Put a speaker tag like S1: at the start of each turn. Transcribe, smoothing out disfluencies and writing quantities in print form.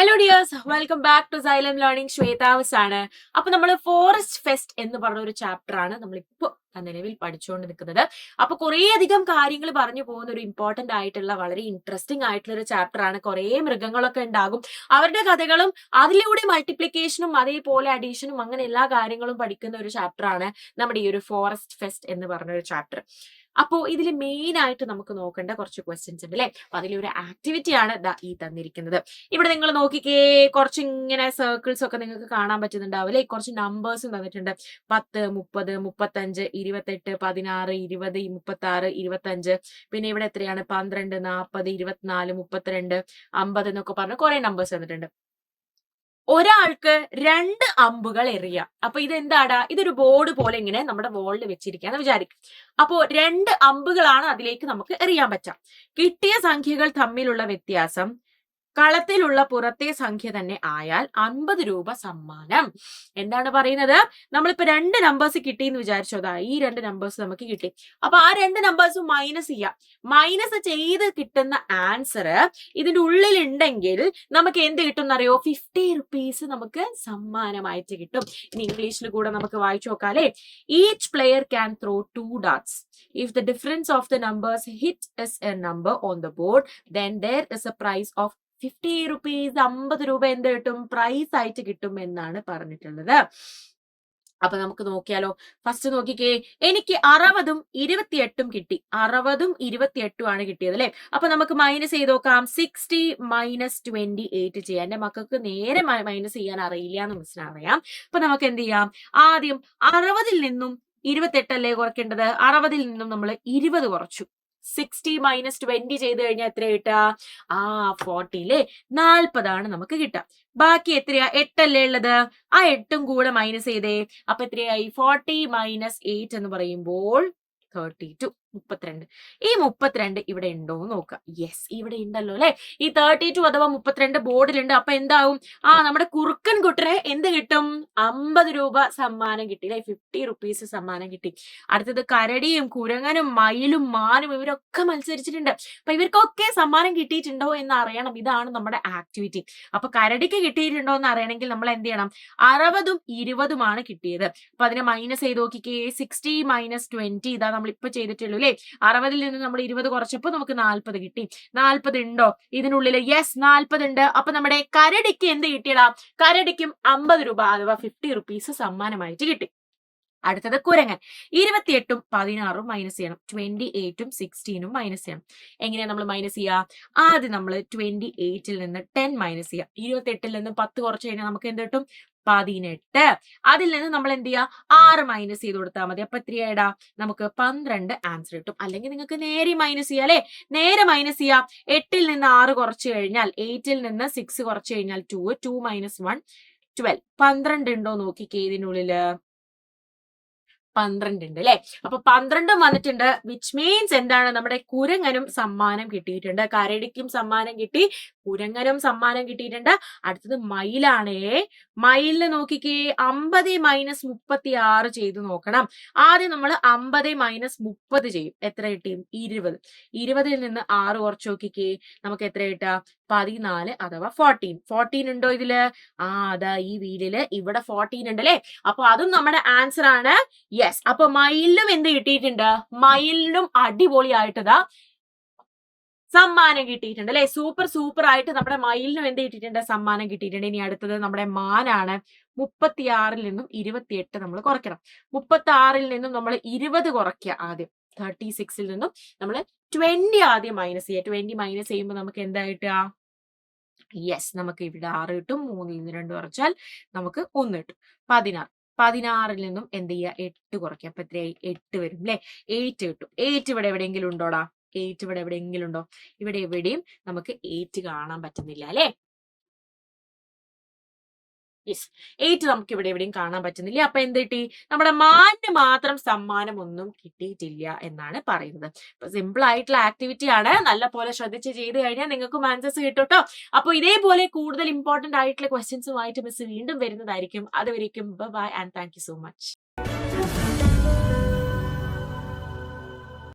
S1: Hello dears, welcome back to Xylem learning. ശ്വേതാവസ് ആണ്. അപ്പൊ നമ്മൾ ഫോറസ്റ്റ് ഫെസ്റ്റ് എന്ന് പറഞ്ഞ ഒരു ചാപ്റ്റർ ആണ് നമ്മളിപ്പോ നിലവിൽ പഠിച്ചുകൊണ്ട് നിൽക്കുന്നത്. അപ്പൊ കുറേ അധികം കാര്യങ്ങൾ പറഞ്ഞു പോകുന്ന ഒരു ഇമ്പോർട്ടന്റ് ആയിട്ടുള്ള വളരെ ഇൻട്രസ്റ്റിംഗ് ആയിട്ടുള്ള ഒരു ചാപ്റ്റർ ആണ്. കുറേ മൃഗങ്ങളൊക്കെ ഉണ്ടാകും, അവരുടെ കഥകളും അതിലൂടെ മൾട്ടിപ്ലിക്കേഷനും അതേപോലെ അഡീഷനും അങ്ങനെ എല്ലാ കാര്യങ്ങളും പഠിക്കുന്ന ഒരു ചാപ്റ്റർ ആണ് നമ്മുടെ ഈ ഒരു ഫോറസ്റ്റ് ഫെസ്റ്റ് എന്ന് പറഞ്ഞ ഒരു ചാപ്റ്റർ. അപ്പോൾ ഇതിൽ മെയിൻ ആയിട്ട് നമുക്ക് നോക്കേണ്ട കുറച്ച് ക്വസ്റ്റ്യൻസ് ഉണ്ട് അല്ലെ. അപ്പൊ അതിലൊരു ആക്ടിവിറ്റി ആണ് ഈ തന്നിരിക്കുന്നത്. ഇവിടെ നിങ്ങൾ നോക്കിക്കേ, കുറച്ച് ഇങ്ങനെ സർക്കിൾസ് ഒക്കെ നിങ്ങൾക്ക് കാണാൻ പറ്റുന്നുണ്ടാവും അല്ലെ. കുറച്ച് നമ്പേഴ്സും തന്നിട്ടുണ്ട്. 10, 30, 35, 28, 16, 20, 36, 25. പിന്നെ ഇവിടെ എത്രയാണ്? 12, 40, 24, 32, 50 എന്നൊക്കെ പറഞ്ഞ് കുറെ നമ്പേഴ്സ് തന്നിട്ടുണ്ട്. ഒരാൾക്ക് 2 അമ്പുകൾ എറിയാം. അപ്പൊ ഇതെന്താടാ? ഇതൊരു ബോർഡ് പോലെ ഇങ്ങനെ നമ്മുടെ വോളിൽ വെച്ചിരിക്കാന്ന് വിചാരിക്കും. അപ്പോ 2 അമ്പുകളാണ് അതിലേക്ക് നമുക്ക് എറിയാൻ പറ്റാം. കിട്ടിയ സംഖ്യകൾ തമ്മിലുള്ള വ്യത്യാസം കളത്തിലുള്ള പുറത്തെ സംഖ്യ തന്നെ ആയാൽ 50 രൂപ സമ്മാനം. എന്താണ് പറയുന്നത്? നമ്മളിപ്പോ 2 നമ്പേഴ്സ് കിട്ടിയെന്ന് വിചാരിച്ചോ. ഈ 2 നമ്പേഴ്സ് നമുക്ക് കിട്ടി. അപ്പൊ ആ 2 നമ്പേഴ്സ് മൈനസ് ചെയ്യാം. മൈനസ് ചെയ്ത് കിട്ടുന്ന ആൻസർ ഇതിന്റെ ഉള്ളിൽ ഉണ്ടെങ്കിൽ നമുക്ക് എന്ത് കിട്ടും എന്നറിയോ? 50 റുപ്പീസ് നമുക്ക് സമ്മാനമായിട്ട് കിട്ടും. ഇനി ഇംഗ്ലീഷിൽ കൂടെ നമുക്ക് വായിച്ചു നോക്കാം അല്ലെ. Each player can throw 2 darts. If the difference of the numbers hit is a number on the board, then there is a prize of 50 rupees. 50 രൂപ എന്ത് കിട്ടും? പ്രൈസ് ആയിട്ട് കിട്ടും എന്നാണ് പറഞ്ഞിട്ടുള്ളത്. അപ്പൊ നമുക്ക് നോക്കിയാലോ. ഫസ്റ്റ് നോക്കിക്കേ, എനിക്ക് 60ഉം 28ഉം കിട്ടി. 60ഉം 28ഉം ആണ് കിട്ടിയത് അല്ലെ. അപ്പൊ നമുക്ക് മൈനസ് ചെയ്ത് നോക്കാം. 60 മൈനസ് 28 ചെയ്യാം. എന്റെ മക്കൾക്ക് നേരെ മൈനസ് ചെയ്യാൻ അറിയില്ല എന്ന് മനസ്സിലറിയാം. അപ്പൊ നമുക്ക് എന്ത് ചെയ്യാം? ആദ്യം 60ൽ നിന്നും 28 അല്ലേ കുറയ്ക്കേണ്ടത്. 60ൽ നിന്നും നമ്മൾ 20 കുറച്ചു. 60 മൈനസ് 20 ചെയ്ത് കഴിഞ്ഞാൽ എത്ര കിട്ടുക? 40 അല്ലേ. 40 നമുക്ക് കിട്ടുക. ബാക്കി എത്രയാ? 8 അല്ലേ ഉള്ളത്. ആ 8ഉം കൂടെ മൈനസ് ചെയ്തേ. അപ്പൊ എത്രയായി? 40 മൈനസ് 8 എന്ന് പറയുമ്പോൾ 32, 32. ഈ 32 ഇവിടെ ഉണ്ടോ എന്ന് നോക്കാം. യെസ്, ഇവിടെ ഉണ്ടല്ലോ അല്ലെ. ഈ 32 അഥവാ 32 ബോർഡിലുണ്ട്. അപ്പൊ എന്താവും? നമ്മുടെ കുറുക്കൻ കുട്ടനെ എന്ത് കിട്ടും? 50 രൂപ സമ്മാനം കിട്ടി അല്ലെ. 50 റുപ്പീസ് സമ്മാനം കിട്ടി. അടുത്തത് കരടിയും കുരങ്ങനും മയിലും മാനും ഇവരൊക്കെ മത്സരിച്ചിട്ടുണ്ട്. അപ്പൊ ഇവർക്കൊക്കെ സമ്മാനം കിട്ടിയിട്ടുണ്ടോ എന്ന് അറിയണം. ഇതാണ് നമ്മുടെ ആക്ടിവിറ്റി. അപ്പൊ കരടിക്ക് കിട്ടിയിട്ടുണ്ടോ എന്ന് അറിയണമെങ്കിൽ നമ്മൾ എന്ത് ചെയ്യണം? 60ഉം 20ഉമാണ് കിട്ടിയത്. അപ്പൊ അതിനെ മൈനസ് ചെയ്ത് നോക്കിക്കേ. 60 മൈനസ് 20 ഇതാ നമ്മൾ ഇപ്പൊ ചെയ്തിട്ടുള്ളൂ അല്ലെ. 60ൽ നിന്ന് നമ്മൾ 20 കുറച്ചപ്പോ നമുക്ക് 40 കിട്ടി. 40 ഉണ്ടോ ഇതിനുള്ളിൽ? യെസ്, 40 ഉണ്ട്. അപ്പൊ നമ്മുടെ കരടിക്ക് എന്ത് കിട്ടിയടാ? കരടിക്കും 50 രൂപ അഥവാ 50 റുപ്പീസ് സമ്മാനമായിട്ട് കിട്ടി. അടുത്തത് കുരങ്ങൻ. 28ഉം 16ഉം മൈനസ് ചെയ്യണം. 28ഉം 16ഉം മൈനസ് ചെയ്യണം. എങ്ങനെയാ നമ്മൾ മൈനസ് ചെയ്യുക? ആദ്യം നമ്മൾ 28ൽ നിന്ന് 10 മൈനസ് ചെയ്യാം. 28ൽ നിന്ന് 10 കുറച്ച് കഴിഞ്ഞാൽ നമുക്ക് എന്ത് കിട്ടും? 18. അതിൽ നിന്ന് നമ്മൾ എന്ത് ചെയ്യുക? 6 മൈനസ് ചെയ്ത് കൊടുത്താൽ മതി. അപ്പൊ എത്രയായിടാ? നമുക്ക് 12 ആൻസർ കിട്ടും. അല്ലെങ്കിൽ നിങ്ങൾക്ക് നേരെ മൈനസ് ചെയ്യാം അല്ലെ. നേരെ മൈനസ് ചെയ്യാം. 8ൽ നിന്ന് 6 കുറച്ച് കഴിഞ്ഞാൽ 8ൽ നിന്ന് 6 കുറച്ച് കഴിഞ്ഞാൽ 2 മൈനസ് 1 12. 12 ഉണ്ടോ നോക്കിക്കേ ഇതിനുള്ളില്. 12 ഉണ്ട് അല്ലെ. അപ്പൊ 12 വന്നിട്ടുണ്ട്. വിച്ച് മീൻസ് എന്താണ്? നമ്മുടെ കുരങ്ങനും സമ്മാനം കിട്ടിയിട്ടുണ്ട്. കരടിക്കും സമ്മാനം കിട്ടി, കുരങ്ങനും സമ്മാനം കിട്ടിയിട്ടുണ്ട്. അടുത്തത് മയിലാണേ. മയിലിന് നോക്കിക്കേ. 50 മൈനസ് 36 ചെയ്ത് നോക്കണം. ആദ്യം നമ്മൾ 50 മൈനസ് 30 ചെയ്യും. എത്ര കിട്ടി? 20. 20ൽ നിന്ന് 6 കുറച്ച് നോക്കിക്കേ. നമുക്ക് എത്ര കിട്ടുക? 14 അഥവാ 14. 14 ഉണ്ടോ ഇതില്? അതാ ഈ വീലില് ഇവിടെ 14 ഉണ്ട് അല്ലെ. അപ്പൊ അതും നമ്മുടെ ആൻസർ ആണ്. യെസ്. അപ്പൊ മയിലിനും എന്ത് കിട്ടിയിട്ടുണ്ട്? മയിലിനും അടിപൊളിയായിട്ടതാ സമ്മാനം കിട്ടിയിട്ടുണ്ട് അല്ലെ. സൂപ്പർ ആയിട്ട് നമ്മുടെ മയിലിനും എന്ത് കിട്ടിയിട്ടുണ്ട്? സമ്മാനം കിട്ടിയിട്ടുണ്ട്. ഇനി അടുത്തത് നമ്മുടെ മാനാണ്. 36ൽ നിന്നും 28 നമ്മൾ കുറയ്ക്കണം. 36ൽ നിന്നും നമ്മൾ 20 കുറയ്ക്കുക ആദ്യം. 36ൽ നിന്നും നമ്മൾ 20 ആദ്യം മൈനസ് ചെയ്യുക. 20 മൈനസ് ചെയ്യുമ്പോൾ നമുക്ക് എന്താ കിട്ടുക? യെസ്, നമുക്ക് ഇവിടെ 6 കിട്ടും. 3ൽ നിന്ന് 2 കുറച്ചാൽ നമുക്ക് 1 കിട്ടും. 16. 16ൽ നിന്നും എന്ത് ചെയ്യുക? 8 കുറയ്ക്കുക. അപ്പൊ എത്രയായി? 8 വരും അല്ലെ. 8 കിട്ടും. 8 ഇവിടെ എവിടെയെങ്കിലും ഉണ്ടോടാ? 8 ഇവിടെ എവിടെയെങ്കിലും ഉണ്ടോ? ഇവിടെ എവിടെയും നമുക്ക് 8 കാണാൻ പറ്റുന്നില്ല അല്ലെ. യെസ്, 8 നമുക്ക് ഇവിടെ എവിടെയും കാണാൻ പറ്റുന്നില്ല. അപ്പൊ എന്ത് കിട്ടി? നമ്മുടെ മാനിന് മാത്രം സമ്മാനം ഒന്നും കിട്ടിയിട്ടില്ല എന്നാണ് പറയുന്നത്. അപ്പൊ സിമ്പിൾ ആയിട്ടുള്ള ആക്ടിവിറ്റി ആണ്. നല്ല പോലെ ശ്രദ്ധിച്ച് ചെയ്ത് കഴിഞ്ഞാൽ നിങ്ങൾക്കും ആൻസേഴ്സ് കിട്ടും കേട്ടോ. അപ്പൊ ഇതേപോലെ കൂടുതൽ ഇമ്പോർട്ടന്റ് ആയിട്ടുള്ള ക്വസ്റ്റ്യൻസുമായിട്ട് മിസ് വീണ്ടും വരുന്നതായിരിക്കും. അതുവരേക്കും bye and thank you so much.